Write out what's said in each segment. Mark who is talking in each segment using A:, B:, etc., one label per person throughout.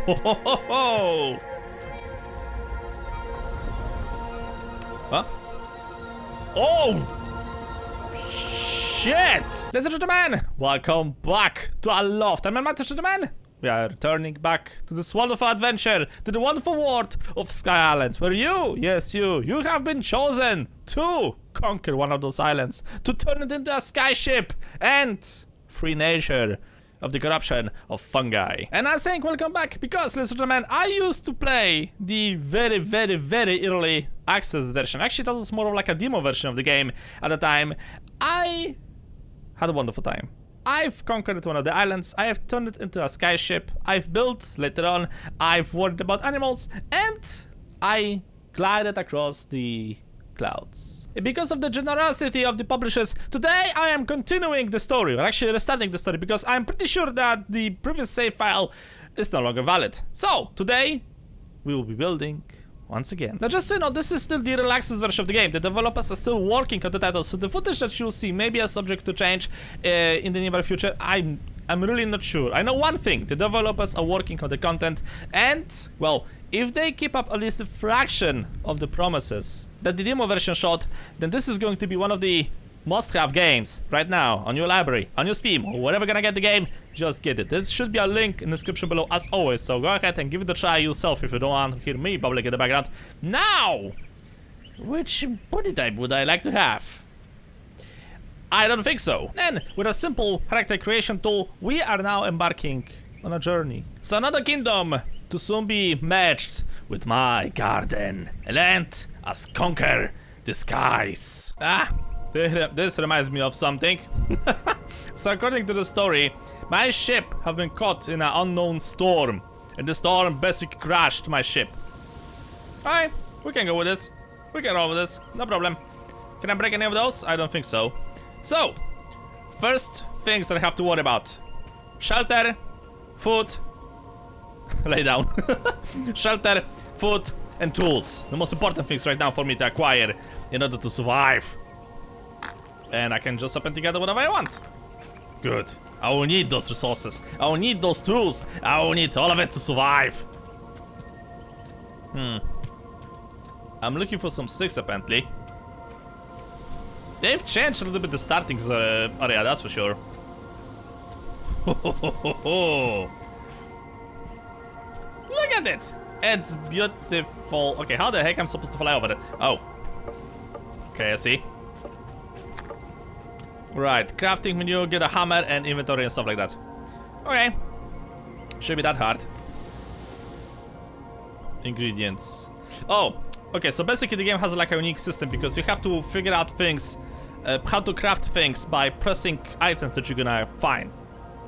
A: Huh? Oh! Shit! Ladies and gentlemen, welcome back to Aloft. I'm Matt, gentlemen. We are returning back to this wonderful adventure, to the wonderful world of Sky Islands, where you, yes you have been chosen to conquer one of those islands, to turn it into a skyship, and free nature of the corruption of fungi. And I'm saying welcome back because, ladies and gentlemen, I used to play the very early access version. Actually, that was more of like a demo version of the game at the time. I had a wonderful time. I've conquered one of the islands, I have turned it into a skyship, I've built, later on, I've worried about animals, and I glided across the clouds. Because of the generosity of the publishers, today I am continuing the story, or actually restarting the story, because I'm pretty sure that the previous save file is no longer valid. So, today, we will be building once again. Now just so you know, this is still the early access version of the game. The developers are still working on the title, so the footage that you'll see may be subject to change in the near future. I'm really not sure. I know one thing, the developers are working on the content, and, well, if they keep up at least a fraction of the promises that the demo version showed, then this is going to be one of the must-have games right now on your library, on your Steam, or wherever you're gonna get the game, just get it. This should be a link in the description below as always, so go ahead and give it a try yourself if you don't want to hear me bubbling in the background. Now, which body type would I like to have? I don't think so. Then, with a simple character creation tool, we are now embarking on a journey. So another kingdom to soon be matched with my garden, and us conquer the skies. This reminds me of something. So according to the story, my ship have been caught in an unknown storm, and the storm basically crashed my ship. Alright, we can go with this. We can roll with this, no problem. Can I break any of those? I don't think so. So, first things that I have to worry about. Shelter, food, lay down. Shelter, food, and tools. The most important things right now for me to acquire in order to survive. And I can just up and together whatever I want. Good. I will need those resources. I will need those tools. I will need all of it to survive. I'm looking for some sticks apparently. They've changed a little bit the starting area, that's for sure. Look at it. It's beautiful. Okay, how the heck am I supposed to fly over it? Oh. Okay, I see. Right, crafting menu, get a hammer and inventory and stuff like that. Okay. Should be that hard. Ingredients. Oh, okay, so basically the game has like a unique system because you have to figure out things, how to craft things by pressing items that you're gonna find.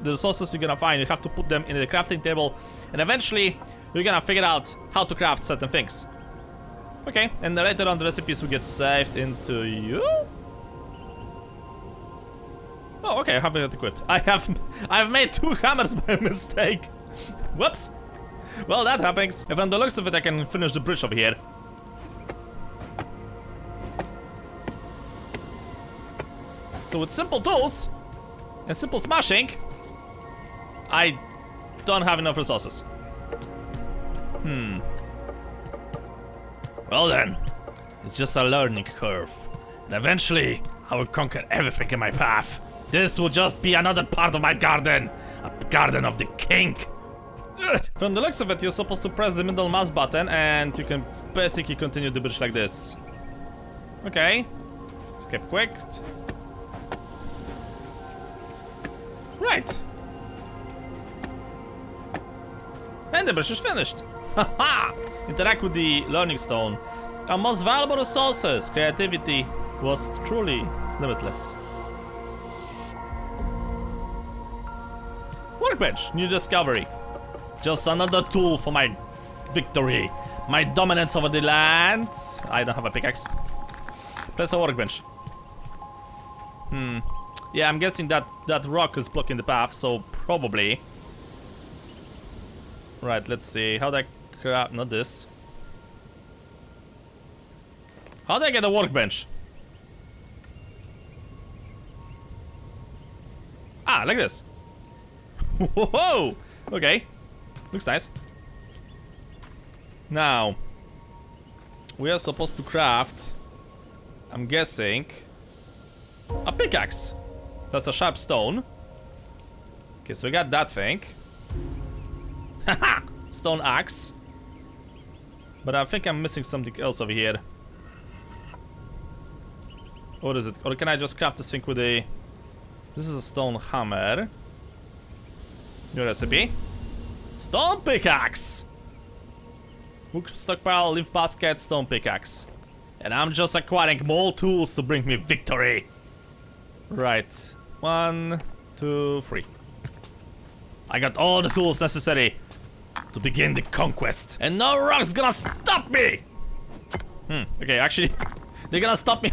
A: The resources you're gonna find, you have to put them in the crafting table, and eventually you're gonna figure out how to craft certain things. Okay, and then later on the recipes will get saved into you. Oh, okay, I have it equipped. I've made 2 hammers by mistake. Whoops. Well, that happens. If on the looks of it, I can finish the bridge over here. So with simple tools and simple smashing, I don't have enough resources. Well then, it's just a learning curve. And eventually, I will conquer everything in my path. This will just be another part of my garden. A garden of the king. Ugh. From the looks of it, you're supposed to press the middle mouse button and you can basically continue the bridge like this. Okay. Escape quick. Right. And the bridge is finished. Haha! Interact with the learning stone. Our most valuable resources. Creativity was truly limitless. Workbench, new discovery. Just another tool for my victory. My dominance over the land. I don't have a pickaxe. Place a workbench. Yeah, I'm guessing that rock is blocking the path, so probably. Right, let's see. How do I craft? Not this. How do I get a workbench? Ah, like this. Whoa! Okay. Looks nice. Now, we are supposed to craft, I'm guessing, a pickaxe. That's a sharp stone. Okay, so we got that thing. Haha! Stone axe. But I think I'm missing something else over here. What is it? Or can I just craft this thing with a... This is a stone hammer. New recipe. Stone pickaxe! Book stockpile, leaf basket, stone pickaxe. And I'm just acquiring more tools to bring me victory. Right. 1, 2, 3. I got all the tools necessary to begin the conquest. And no rock's gonna stop me! Okay, actually, they're gonna stop me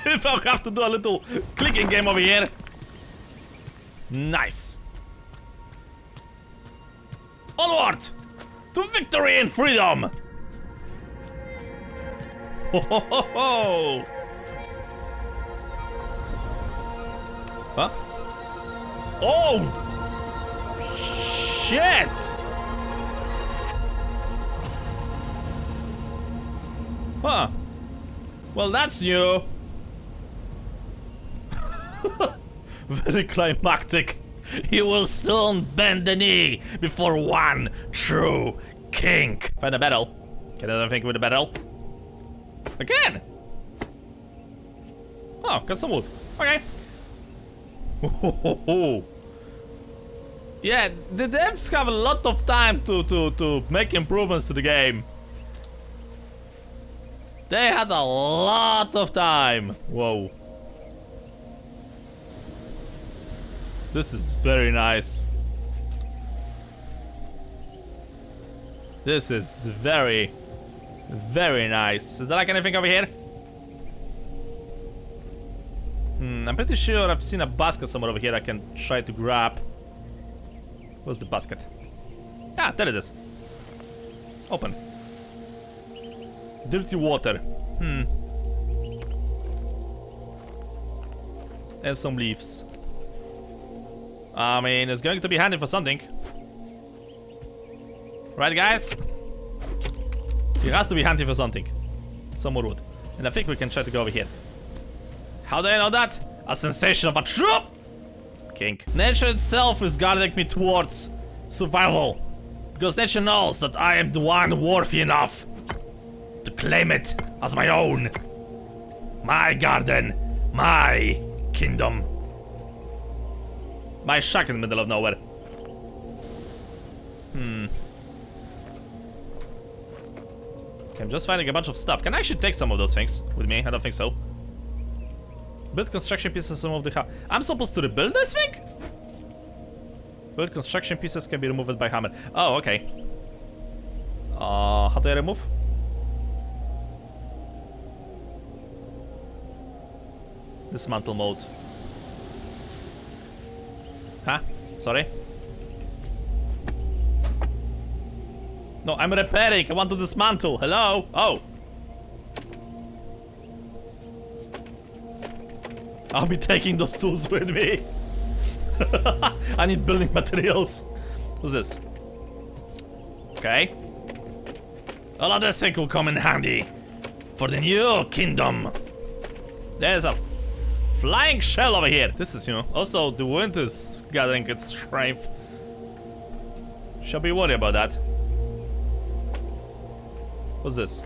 A: if I have to do a little clicking game over here. Nice. Onward! To victory and freedom! Ho ho ho ho! Huh? Oh! Shit! Huh. Well, that's new. Very climactic. You will soon bend the knee before one true king. Find a battle. Get another thing with a battle. Again! Oh, got some wood. Okay. Yeah, the devs have a lot of time to make improvements to the game. They had a lot of time. Whoa. This is very nice. This is very, very nice. Is there like anything over here? I'm pretty sure I've seen a basket somewhere over here I can try to grab. Where's the basket? Ah, there it is. Open. Dirty water. And some leaves. I mean, it's going to be handy for something. Right, guys? It has to be handy for something. Some more wood. And I think we can try to go over here. How do I know that? A sensation of a troop! King. Nature itself is guiding me towards survival. Because nature knows that I am the one worthy enough to claim it as my own. My garden. My kingdom. My shack in the middle of nowhere. Okay, I'm just finding a bunch of stuff. Can I actually take some of those things with me? I don't think so. Build construction pieces, some of the hammer. I'm supposed to rebuild this thing? Build construction pieces can be removed by hammer. Oh, okay. How do I remove? Dismantle mode. Huh? Sorry? No, I'm repairing. I want to dismantle. Hello? Oh. I'll be taking those tools with me. I need building materials. What's this? Okay. All of this thing will come in handy for the new kingdom. There's a flying shell over here. This is, also the wind is gathering its strength. Shall be worried about that. What's this?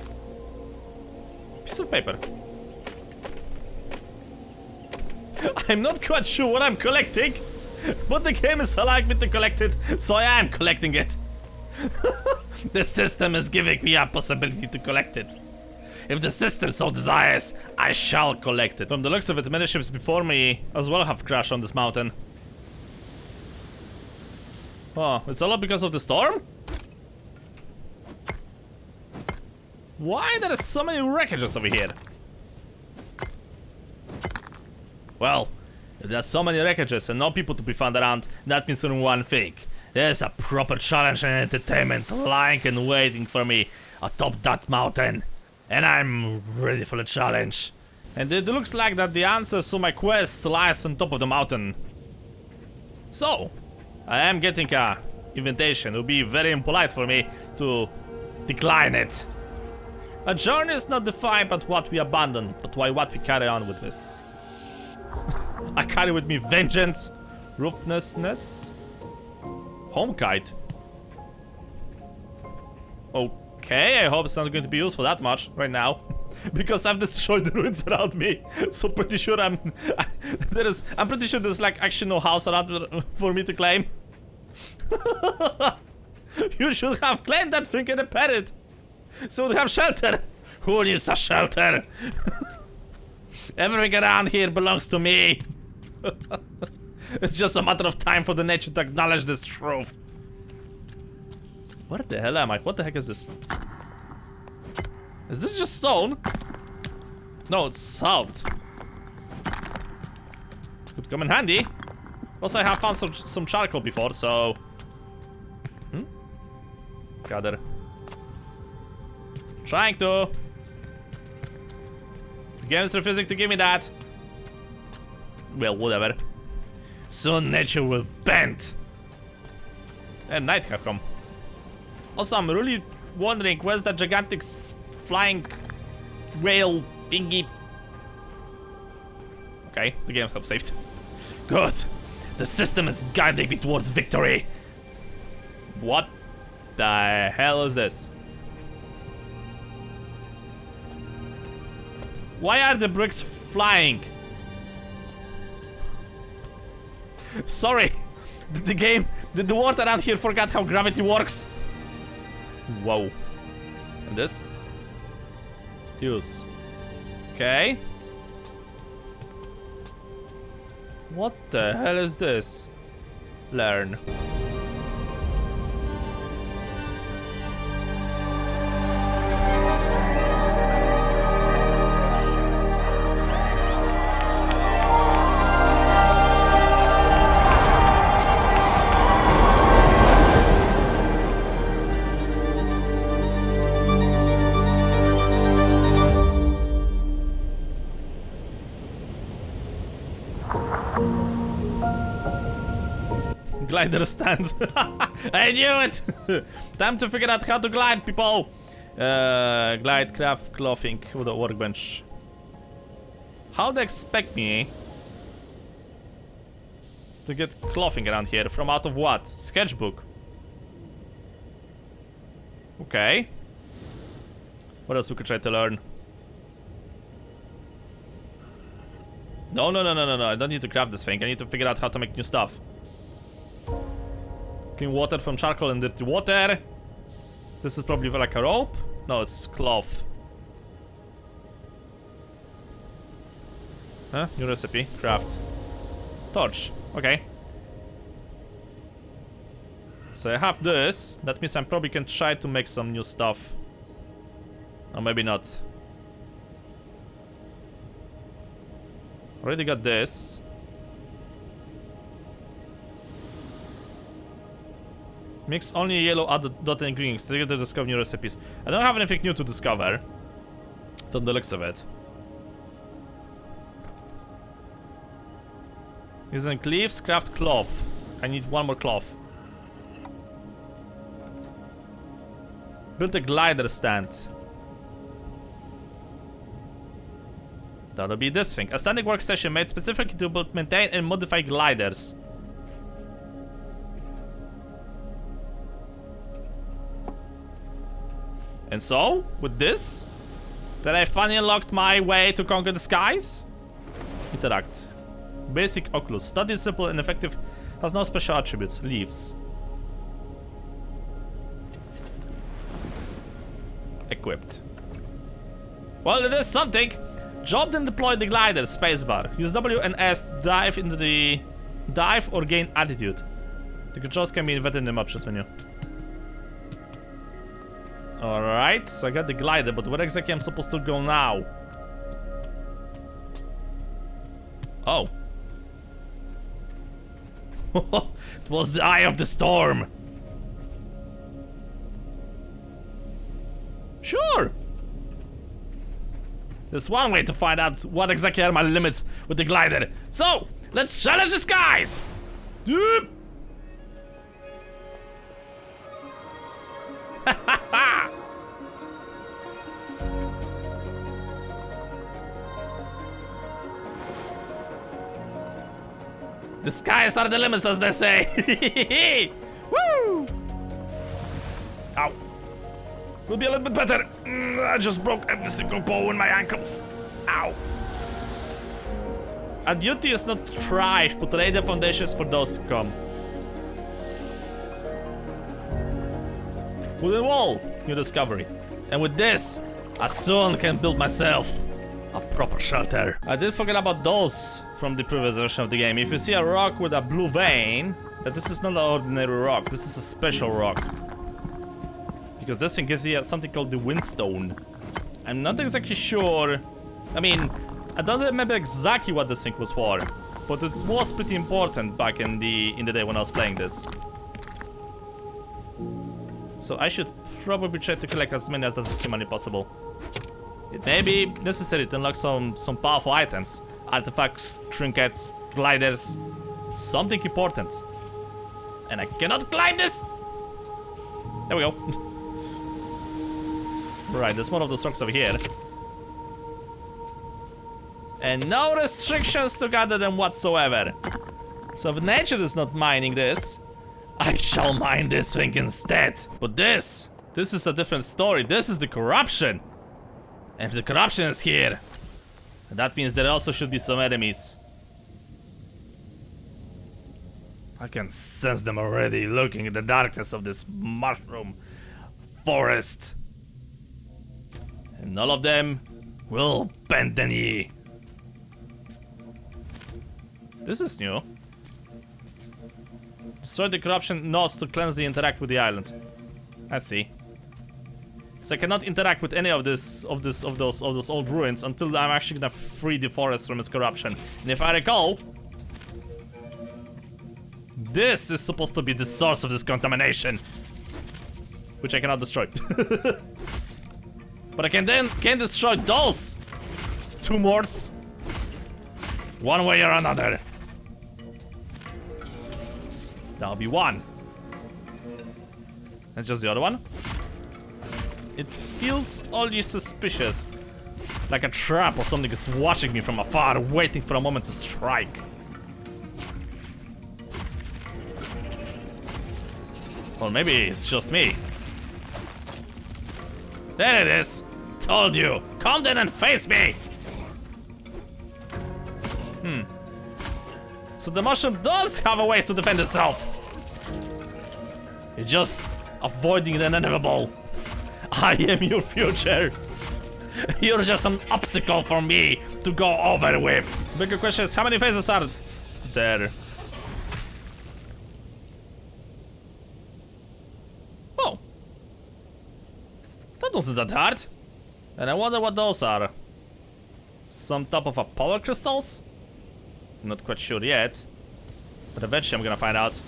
A: Piece of paper. I'm not quite sure what I'm collecting, but the game is allowing me to collect it, so I am collecting it. The system is giving me a possibility to collect it. If the system so desires, I shall collect it. From the looks of it, many ships before me as well have crashed on this mountain. Oh, it's all because of the storm? Why there are so many wreckages over here? Well, if there's so many wreckages and no people to be found around, that means only one thing. There's a proper challenge and entertainment lying and waiting for me atop that mountain. And I'm ready for the challenge. And it looks like that the answer to my quest lies on top of the mountain. So, I am getting a invitation. It would be very impolite for me to Decline it. A journey is not defined by what we abandon, but by what we carry on with this. I carry with me vengeance, ruthlessness, home kite. Okay, I hope it's not going to be useful that much right now. Because I've destroyed the ruins around me. So pretty sure I'm pretty sure there's like actually no house around for me to claim. You should have claimed that thing and repaired it. So we have shelter. Who needs a shelter? Everything around here belongs to me. It's just a matter of time for the nature to acknowledge this truth. Where the hell am I? What the heck is this? Is this just stone? No, it's salt. Could come in handy. Also, I have found some charcoal before, so... Gather. Trying to. The game is refusing to give me that. Well, whatever. Soon nature will bend. And night have come. Also, I'm really wondering where's that gigantic flying whale thingy. Okay, the game's have saved. Good. The system is guiding me towards victory. What the hell is this? Why are the bricks flying? Sorry, did the water around here forgot how gravity works? Whoa. And this? Use. Okay. What the hell is this? Learn. Glider stand. I knew it. Time to figure out how to glide, people. Glide, craft, clothing with a workbench. How they expect me to get clothing around here from out of what? Sketchbook. Okay. What else we could try to learn? No. I don't need to craft this thing. I need to figure out how to make new stuff. Clean water from charcoal and dirty water. This is probably like a rope. No, it's cloth. Huh? New recipe. Craft. Torch. Okay. So I have this. That means I probably can try to make some new stuff. Or maybe not. Already got this. Mix only yellow, add dot and green. Still to discover new recipes. I don't have anything new to discover. From the looks of it. Using leaves, craft cloth. I need one more cloth. Build a glider stand. That'll be this thing. A standing workstation made specifically to both maintain and modify gliders. And so, with this, that I finally unlocked my way to conquer the skies. Interact. Basic Oculus. Study simple and effective. Has no special attributes. Leaves. Equipped. Well, it is something. Drop and deploy the glider. Spacebar. Use W and S to dive into the... Dive or gain altitude. The controls can be inverted in the options menu. Alright, so I got the glider, but where exactly I'm supposed to go now? Oh. It was the eye of the storm. Sure. There's one way to find out what exactly are my limits with the glider. So, let's challenge the skies! Doop. The skies are the limits, as they say. Woo! Ow. Will be a little bit better. I just broke every single bone in my ankles. Ow. Our duty is not to thrive, but to lay the foundations for those to come. Wooden wall, new discovery. And with this, I soon can build myself a proper shelter. I did forget about those from the previous version of the game. If you see a rock with a blue vein, that this is not an ordinary rock, this is a special rock. Because this thing gives you something called the windstone. I'm not exactly sure. I mean, I don't remember exactly what this thing was for, but it was pretty important back in the day when I was playing this. So I should probably try to collect as many as that is humanly possible. It may be necessary to unlock some powerful items, artifacts, trinkets, gliders, something important. And I cannot climb this. There we go. Right, there's one of those rocks over here. And no restrictions to gather them whatsoever. So if nature is not mining this, I shall mine this thing instead. But this is a different story. This is the corruption. And if the corruption is here, that means there also should be some enemies. I can sense them already looking in the darkness of this mushroom forest. And all of them will bend the knee. This is new. Destroy the corruption nodes to cleanse the interact with the island. I see. So I cannot interact with any of those old ruins until I'm actually gonna free the forest from its corruption. And if I recall, this is supposed to be the source of this contamination, which I cannot destroy. But I can destroy those tumors one way or another. That'll be one. That's just the other one. It feels oddly suspicious, like a trap or something is watching me from afar, waiting for a moment to strike. Or maybe it's just me. There it is. Told you. Come then and face me. So the mushroom does have a ways to defend itself. It's just avoiding the inevitable. I am your future. You're just an obstacle for me to go over with. Bigger question is, how many phases are there? Oh. That wasn't that hard. And I wonder what those are. Some type of a power crystals? I'm not quite sure yet. But eventually I'm gonna find out.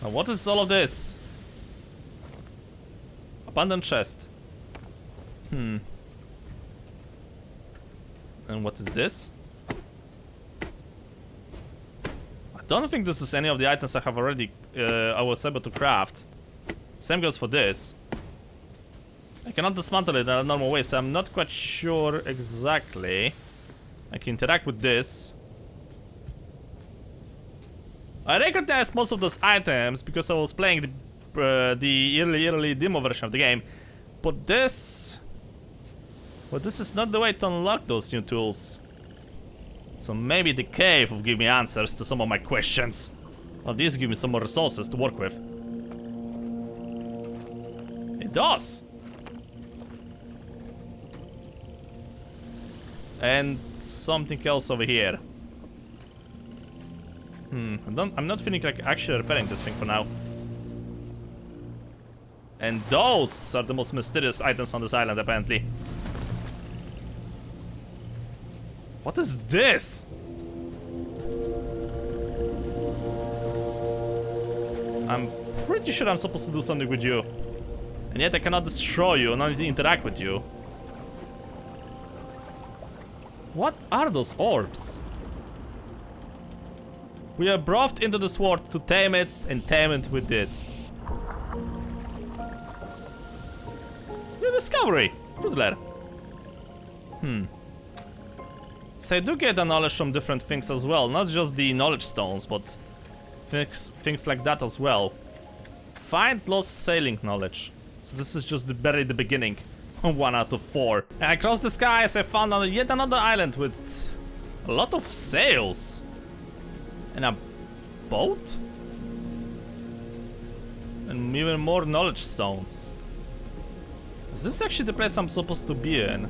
A: Now what is all of this? Abandoned chest. And what is this? I don't think this is any of the items I have already I was able to craft. Same goes for this. I cannot dismantle it in a normal way, so I'm not quite sure exactly. I can interact with this. I recognize most of those items because I was playing the early demo version of the game. But this... well, this is not the way to unlock those new tools. So maybe the cave will give me answers to some of my questions. Or these give me some more resources to work with. It does! And something else over here. I'm not feeling like actually repairing this thing for now. And those are the most mysterious items on this island, apparently. What is this? I'm pretty sure I'm supposed to do something with you. And yet I cannot destroy you and only interact with you. What are those orbs? We are brought into the sword to tame it, and tame it we did. New discovery! Doodler. So I do get a knowledge from different things as well, not just the knowledge stones, but things like that as well. Find lost sailing knowledge. So this is just the beginning. 1 out of 4. And across the skies I found yet another island with a lot of sails. And a boat? And even more knowledge stones. Is this actually the place I'm supposed to be in?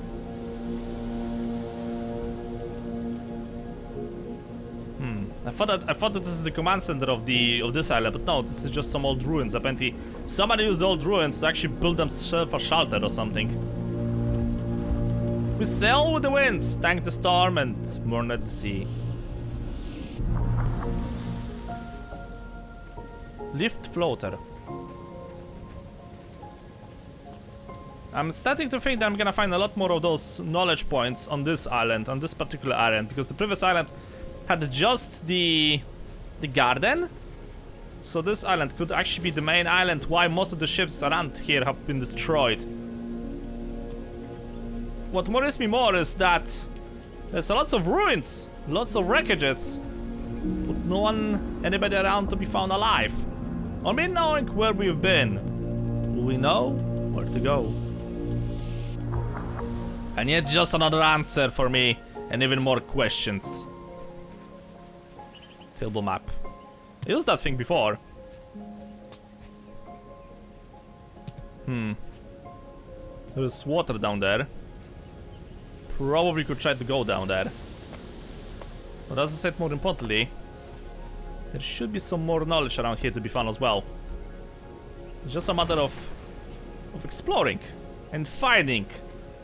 A: I thought that this is the command center of this island, but no, this is just some old ruins. Apparently, somebody used the old ruins to actually build themselves a shelter or something. We sail with the winds, tank the storm, and mourn at the sea. Lift floater. I'm starting to think that I'm gonna find a lot more of those knowledge points on this island, on this particular island, because the previous island had just the garden. So this island could actually be the main island why most of the ships around here have been destroyed. What worries me more is that there's lots of ruins, lots of wreckages, but anybody around to be found alive. Or me knowing where we've been, will we know where to go? And yet just another answer for me, and even more questions. Table map. I used that thing before. There's water down there. Probably could try to go down there. But as I said, more importantly, there should be some more knowledge around here to be found as well. It's just a matter of exploring and finding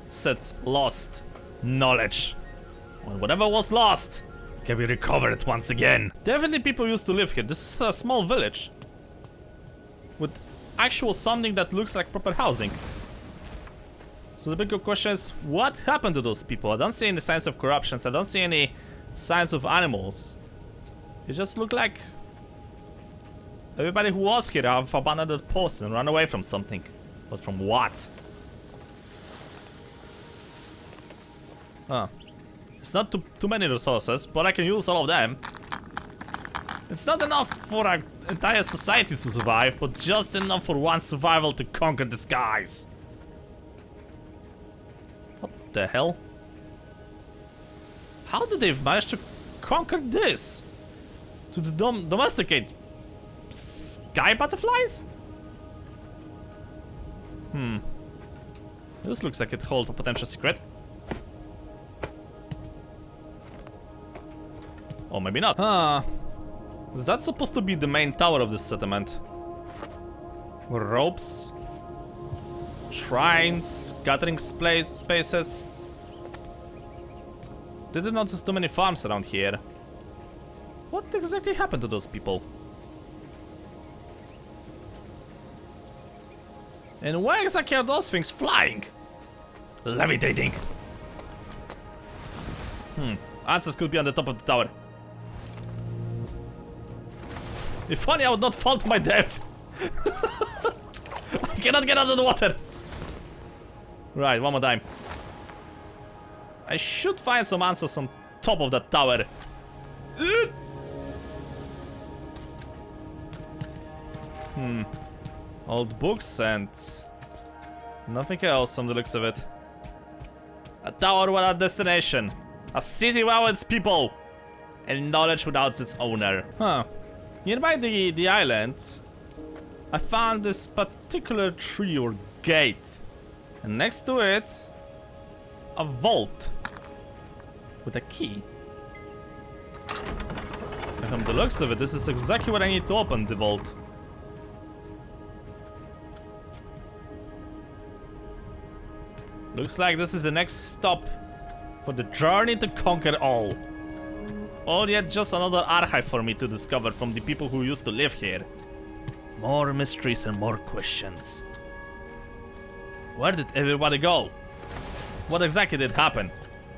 A: said lost knowledge. When whatever was lost can be recovered once again. Definitely people used to live here. This is a small village with actual something that looks like proper housing. So the big question is, what happened to those people? I don't see any signs of corruption. I don't see any signs of animals. It just looked like everybody who was here have abandoned the post and run away from something. But from what? It's not too many resources, but I can use all of them. It's not enough for an entire society to survive, but just enough for one survival to conquer the skies. What the hell? How did they manage to conquer this? To domesticate sky butterflies? This looks like it holds a potential secret. Or maybe not. Is that supposed to be the main tower of this settlement? Ropes, shrines, gathering spaces. Didn't notice too many farms around here. What exactly happened to those people? And where exactly are those things flying? Levitating. Answers could be on the top of the tower. If only I would not fall to my death. I cannot get out of the water. Right, one more time. I should find some answers on top of that tower. Old books and nothing else from the looks of it. A tower without destination. A city without its people. And knowledge without its owner. Nearby the island, I found this particular tree or gate. And next to it, a vault with a key. And from the looks of it, this is exactly what I need to open the vault. Looks like this is the next stop for the journey to conquer all. Or yet just another archive for me to discover from the people who used to live here. More mysteries and more questions. Where did everybody go? What exactly did happen?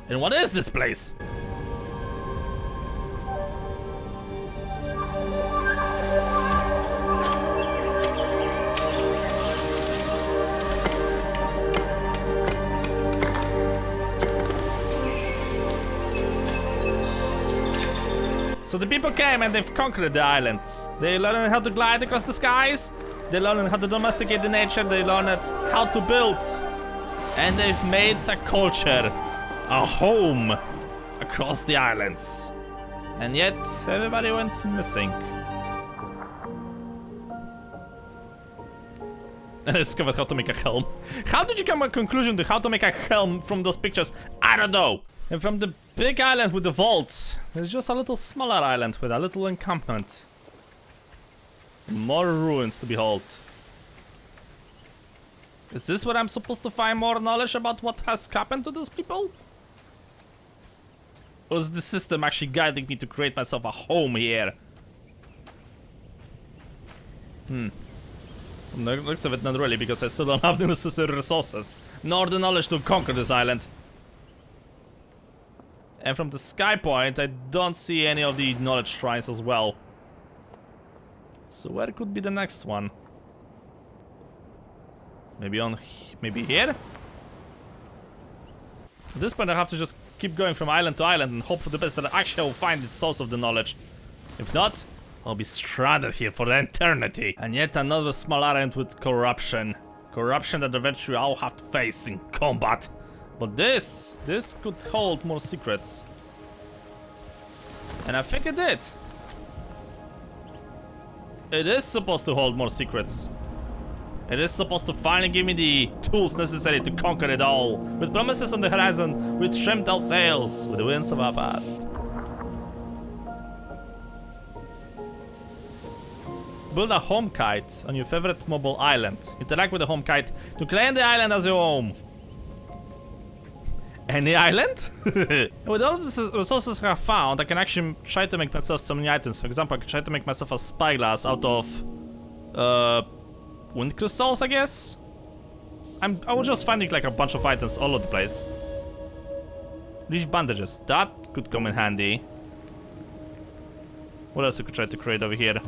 A: And what is this place? So the people came and they've conquered the islands. They learned how to glide across the skies. They learned how to domesticate the nature. They learned how to build. And they've made a culture, a home across the islands. And yet, everybody went missing. And I discovered how to make a helm. How did you come to a conclusion to how to make a helm from those pictures? I don't know. And from the big island with the vaults, there's just a little smaller island with a little encampment. More ruins to behold. Is this where I'm supposed to find more knowledge about what has happened to those people? Or is the system actually guiding me to create myself a home here? From the looks of it, not really, because I still don't have the necessary resources, nor the knowledge to conquer this island. And from the sky point, I don't see any of the knowledge shrines as well. So where could be the next one? Maybe here? At this point I have to just keep going from island to island and hope for the best that I actually will find the source of the knowledge. If not, I'll be stranded here for the eternity. And yet another small island with corruption. Corruption that eventually I'll have to face in combat. But this could hold more secrets. And I think it did. It is supposed to hold more secrets. It is supposed to finally give me the tools necessary to conquer it all. With promises on the horizon, with trimmed our sails, with the winds of our past. Build a home kite on your favorite mobile island. Interact with the home kite to claim the island as your home. Any island? With all the resources I have found, I can actually try to make myself some new items. For example, I can try to make myself a spyglass out of wind crystals, I guess. I was just finding like a bunch of items all over the place. Leaf bandages, that could come in handy. What else I could try to create over here?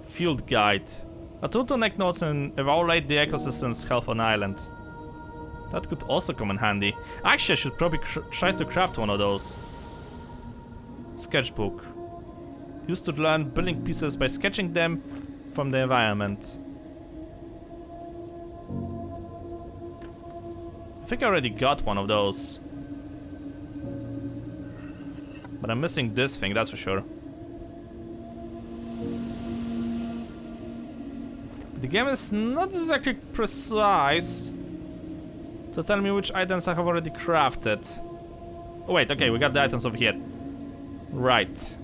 A: Field guide. A tool to make notes and evaluate the ecosystem's health on island. That could also come in handy. Actually, I should probably try to craft one of those. Sketchbook. Used to learn building pieces by sketching them from the environment. I think I already got one of those. But I'm missing this thing, that's for sure. The game is not exactly precise to tell me which items I have already crafted. Oh wait, okay, we got the items over here. Right.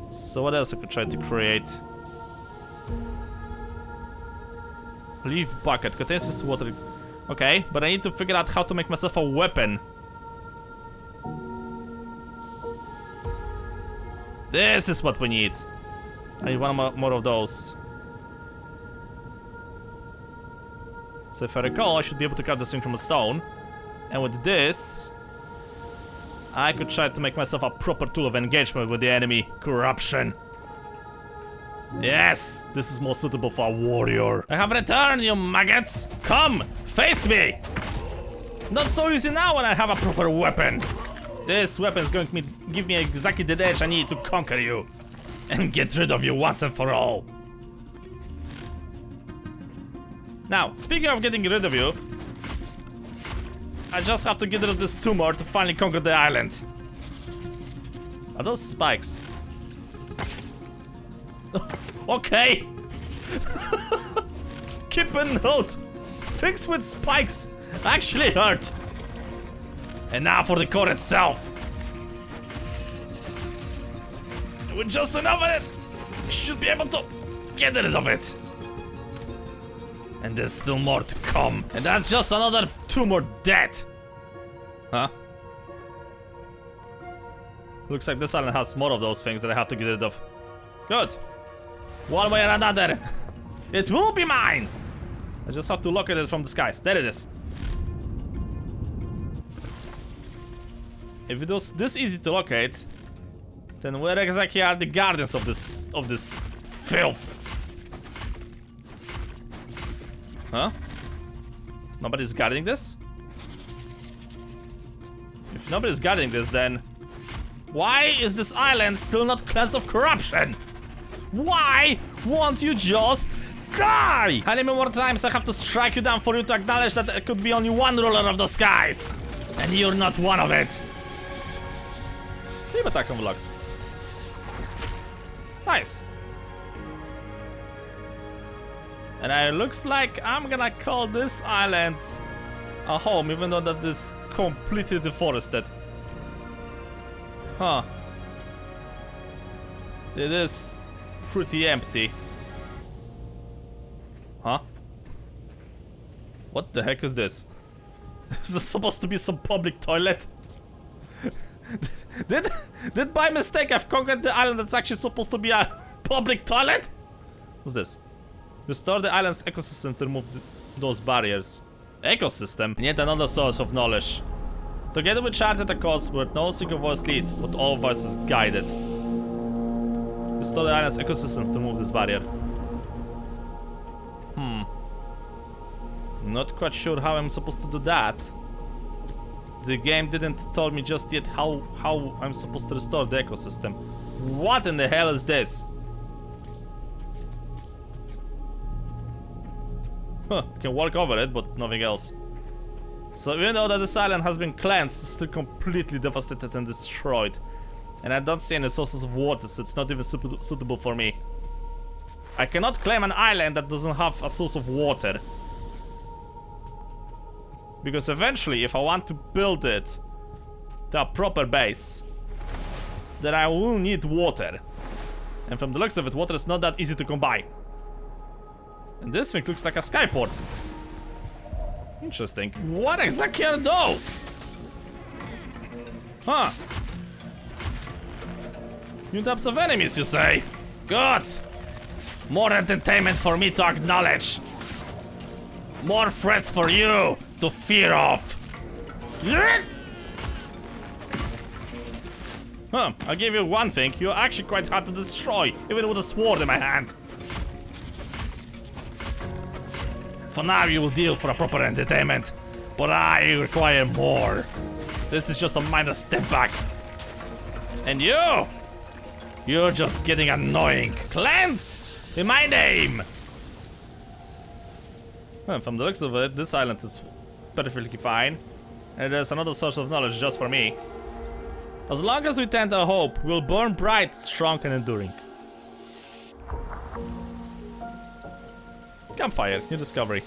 A: So what else I could try to create? Leaf bucket, contains just water. Okay, but I need to figure out how to make myself a weapon. This is what we need. I need one more of those. So if I recall, I should be able to craft this thing from a stone. And with this, I could try to make myself a proper tool of engagement with the enemy. Corruption. Yes, this is more suitable for a warrior. I have returned, you maggots. Come, face me. Not so easy now when I have a proper weapon. This weapon is going to give me exactly the edge I need to conquer you. And get rid of you once and for all. Now, speaking of getting rid of you, I just have to get rid of this tumor to finally conquer the island. Are those spikes? Okay. Keep a note. Things with spikes actually hurt. And now for the core itself. With just enough of it, I should be able to get rid of it. And there's still more to come. And that's just another tumor dead. Huh? Looks like this island has more of those things that I have to get rid of. Good. One way or another, it will be mine. I just have to look at it from the skies. There it is. If it was this easy to locate, then where exactly are the guardians of this filth? Huh? Nobody's guarding this? If nobody's guarding this then, why is this island still not cleansed of corruption? Why won't you just die? How many more times I have to strike you down for you to acknowledge that there could be only one ruler of the skies? And you're not one of it. Leave attack unlocked. Nice. And it looks like I'm gonna call this island a home, even though that is completely deforested. Huh. It is pretty empty. Huh? What the heck is this? Is this supposed to be some public toilet? Did by mistake I've conquered the island that's actually supposed to be a public toilet? What's this? Restore the island's ecosystem to remove those barriers. Ecosystem? Yet another source of knowledge. Together with charted a course where no single voice lead, but all voices guided. Restore the island's ecosystem to remove this barrier. Not quite sure how I'm supposed to do that. The game didn't tell me just yet how I'm supposed to restore the ecosystem. What in the hell is this? Huh, can walk over it, but nothing else. So even though that this island has been cleansed, it's still completely devastated and destroyed. And I don't see any sources of water, so it's not even suitable for me. I cannot claim an island that doesn't have a source of water. Because eventually, if I want to build it to a proper base, then I will need water. And from the looks of it, water is not that easy to come by. And this thing looks like a skyport. Interesting. What exactly are those? Huh. New types of enemies, you say? Good. More entertainment for me to acknowledge. More threats for you to fear of. Huh, I'll give you one thing. You're actually quite hard to destroy, even with a sword in my hand. For now, you will deal for a proper entertainment, but I require more. This is just a minor step back. And you're just getting annoying. Cleanse in my name. Well, from the looks of it, this island is perfectly fine. And there's another source of knowledge just for me. As long as we tend our hope, we'll burn bright, strong, and enduring. Campfire, new discovery.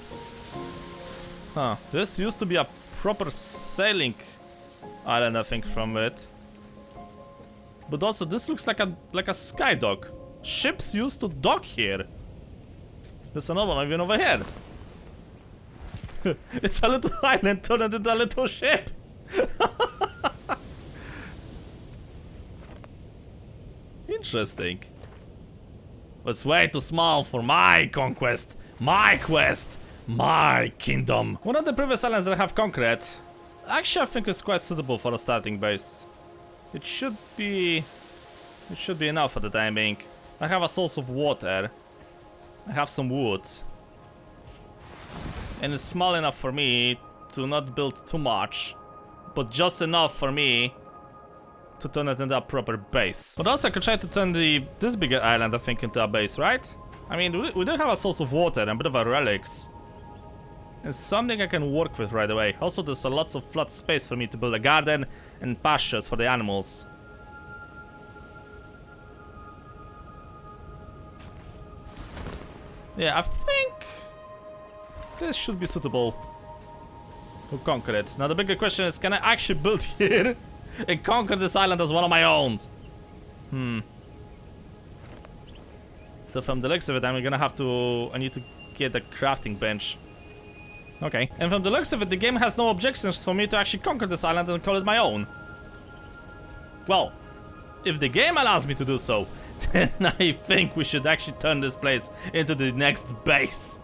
A: Huh, this used to be a proper sailing island, I think, from it. But also, this looks like a sky dock. Ships used to dock here. There's another one even over here. It's a little island turned into a little ship. Interesting. But it's way too small for my conquest. My quest. My kingdom. One of the previous islands that I have conquered, actually I think is quite suitable for a starting base. It should be enough for the time being. I have a source of water. I have some wood. And it's small enough for me to not build too much, but just enough for me to turn it into a proper base. But also I could try to turn this bigger island, I think, into a base, right? I mean, we do have a source of water and a bit of a relics. And something I can work with right away. Also, there's a lots of flat space for me to build a garden and pastures for the animals. Yeah, I think this should be suitable to conquer it. Now the bigger question is, can I actually build here and conquer this island as one of my own? So from the looks of it, I'm gonna have to... I need to get a crafting bench. Okay. And from the looks of it, the game has no objections for me to actually conquer this island and call it my own. Well, if the game allows me to do so, then I think we should actually turn this place into the next base.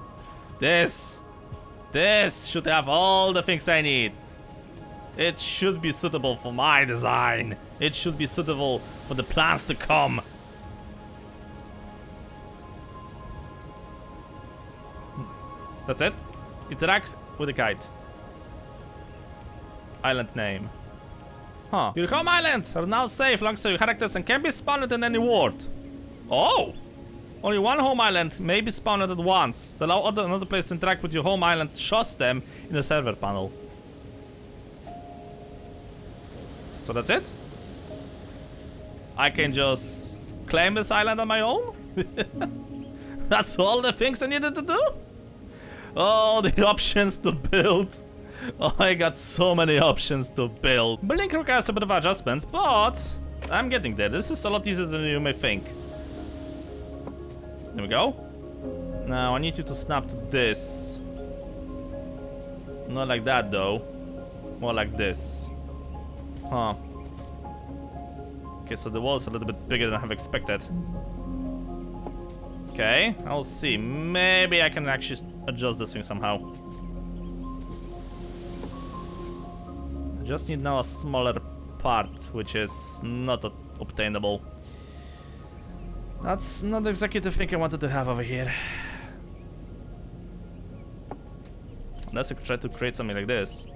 A: This should have all the things I need. It should be suitable for my design. It should be suitable for the plans to come. That's it. Interact with the guide. Island name. Huh. Your home islands are now safe alongside your characters and can be spawned in any world. Oh! Only one home island may be spawned at once. To allow another place to interact with your home island, choose them in the server panel. So that's it? I can just claim this island on my own? That's all the things I needed to do? Oh, the options to build. Oh, I got so many options to build. Building requires a bit of adjustments, but I'm getting there. This is a lot easier than you may think. There we go. Now I need you to snap to this. Not like that though. More like this. Huh. Okay, so the wall's a little bit bigger than I have expected. Okay, I'll see. Maybe I can actually adjust this thing somehow. I just need now a smaller part, which is not obtainable. That's not exactly the thing I wanted to have over here. Unless I could try to create something like this.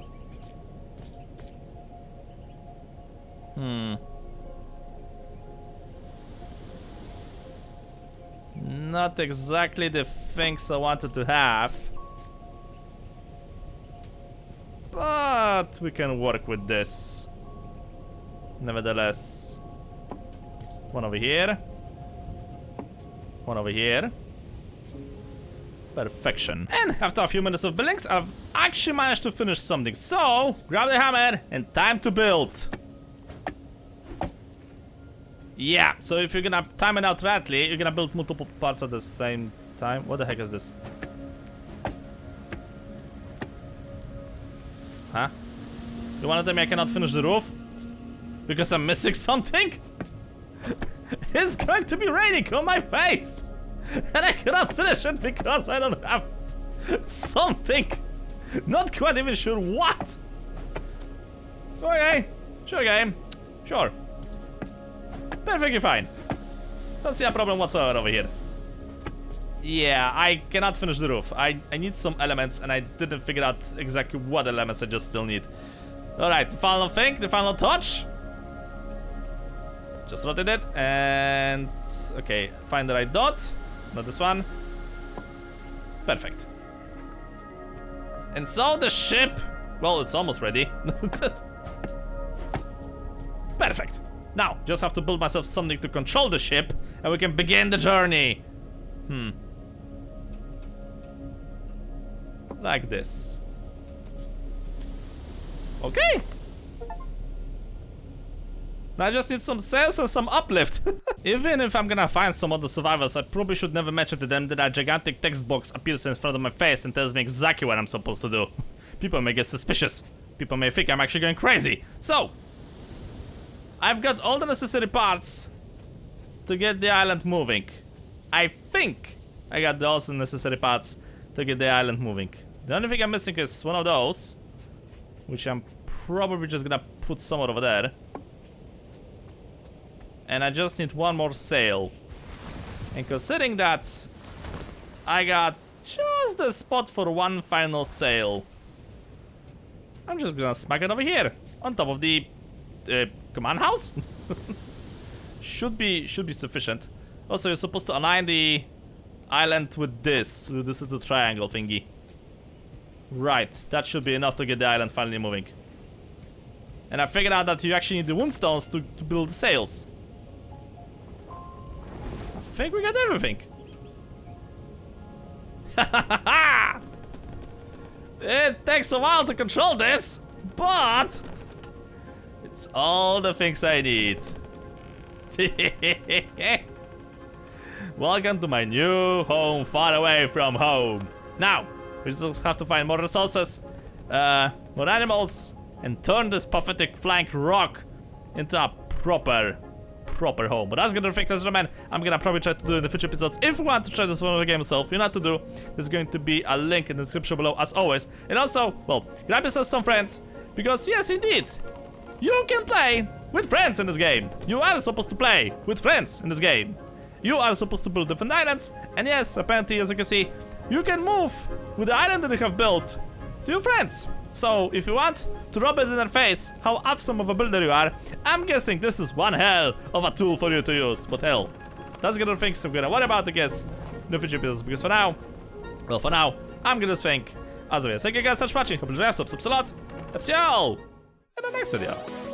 A: Not exactly the things I wanted to have. But we can work with this. Nevertheless. One over here. One over here. Perfection. And after a few minutes of buildings, I've actually managed to finish something. So, grab the hammer and time to build. Yeah, so if you're gonna time it out rightly, you're gonna build multiple parts at the same time. What the heck is this? Huh? You wanna tell me I cannot finish the roof? Because I'm missing something? It's going to be raining on my face! And I cannot finish it because I don't have something! Not quite even sure what! Okay, sure game. Sure. Perfectly fine. Don't see a problem whatsoever over here. Yeah, I cannot finish the roof. I need some elements and I didn't figure out exactly what elements I just still need. Alright, the final thing, the final touch. Just rotate it and... okay, find the right dot. Not this one. Perfect. And so the ship... well, it's almost ready. Perfect. Now, just have to build myself something to control the ship, and we can begin the journey. Like this. Okay. Now I just need some sails and some uplift. Even if I'm gonna find some other survivors, I probably should never mention to them that a gigantic text box appears in front of my face and tells me exactly what I'm supposed to do. People may get suspicious. People may think I'm actually going crazy. So, I've got all the necessary parts to get the island moving. I think I got all the necessary parts to get the island moving. The only thing I'm missing is one of those, which I'm probably just gonna put somewhere over there. And I just need one more sail. And considering that I got just the spot for one final sail, I'm just gonna smack it over here on top of the command house. should be sufficient. Also, you're supposed to align the island with this little triangle thingy. Right, that should be enough to get the island finally moving. And I figured out that you actually need the woundstones to build the sails. I think we got everything. It takes a while to control this, but it's all the things I need. Welcome to my new home, far away from home. Now, we just have to find more resources, more animals, and turn this pathetic flank rock into a proper home. But that's gonna affect us, man. I'm gonna probably try to do it in the future episodes. If you want to try this one of the game yourself, you know what to do. There's going to be a link in the description below, as always. And also, well, grab yourself some friends, because yes, indeed, you can play with friends in this game. You are supposed to play with friends in this game. You are supposed to build different islands, and yes, apparently, as you can see, you can move with the island that you have built to your friends. So, if you want to rub it in their face how awesome of a builder you are, I'm guessing this is one hell of a tool for you to use. But hell, that's gonna think, so I'm gonna worry about, I guess, in the future builds. Because for now, I'm gonna think. As always, thank you guys so much for watching. Hope you enjoyed. Subs a lot. See you all in the next video.